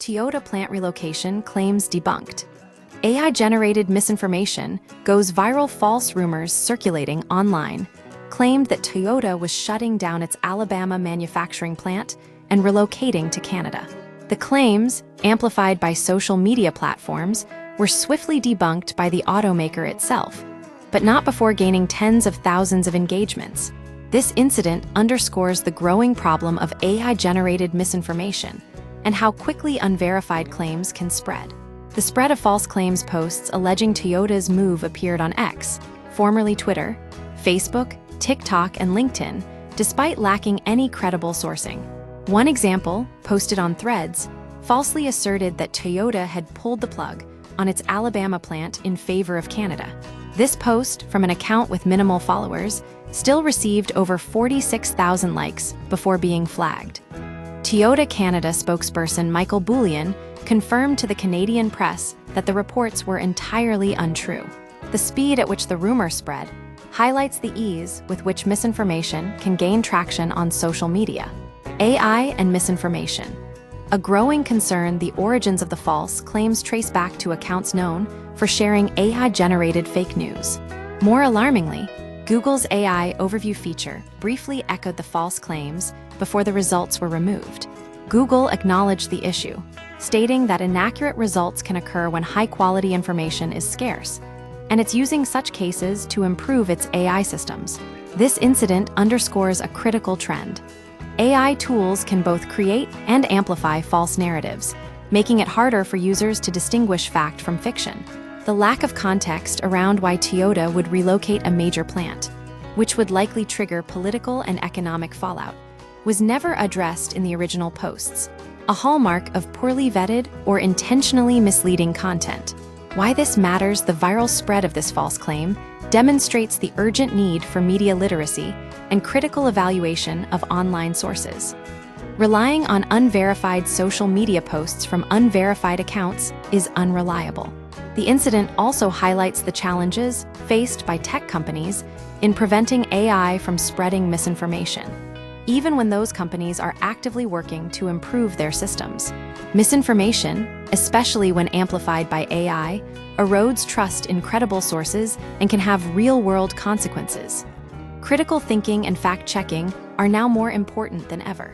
Toyota plant relocation claims debunked. AI-generated misinformation goes viral. False rumors circulating online claimed that Toyota was shutting down its Alabama manufacturing plant and relocating to Canada. The claims, amplified by social media platforms, were swiftly debunked by the automaker itself, but not before gaining tens of thousands of engagements. This incident underscores the growing problem of AI-generated misinformation and how quickly unverified claims can spread. The spread of false claims posts alleging Toyota's move appeared on X, formerly Twitter, Facebook, TikTok, and LinkedIn, despite lacking any credible sourcing. One example, posted on Threads, falsely asserted that Toyota had pulled the plug on its Alabama plant in favor of Canada. This post, from an account with minimal followers, still received over 46,000 likes before being flagged. Toyota Canada spokesperson Michael Bullion confirmed to the Canadian press that the reports were entirely untrue. The speed at which the rumor spread highlights the ease with which misinformation can gain traction on social media. AI and misinformation. A growing concern. The origins of the false claims trace back to accounts known for sharing AI-generated fake news. More alarmingly, Google's AI overview feature briefly echoed the false claims before the results were removed. Google acknowledged the issue, stating that inaccurate results can occur when high-quality information is scarce, and it's using such cases to improve its AI systems. This incident underscores a critical trend. AI tools can both create and amplify false narratives, making it harder for users to distinguish fact from fiction. The lack of context around why Toyota would relocate a major plant, which would likely trigger political and economic fallout, was never addressed in the original posts, a hallmark of poorly vetted or intentionally misleading content. Why this matters. The viral spread of this false claim demonstrates the urgent need for media literacy and critical evaluation of online sources. Relying on unverified social media posts from unverified accounts is unreliable. The incident also highlights the challenges faced by tech companies in preventing AI from spreading misinformation, even when those companies are actively working to improve their systems. Misinformation, especially when amplified by AI, erodes trust in credible sources and can have real-world consequences. Critical thinking and fact-checking are now more important than ever.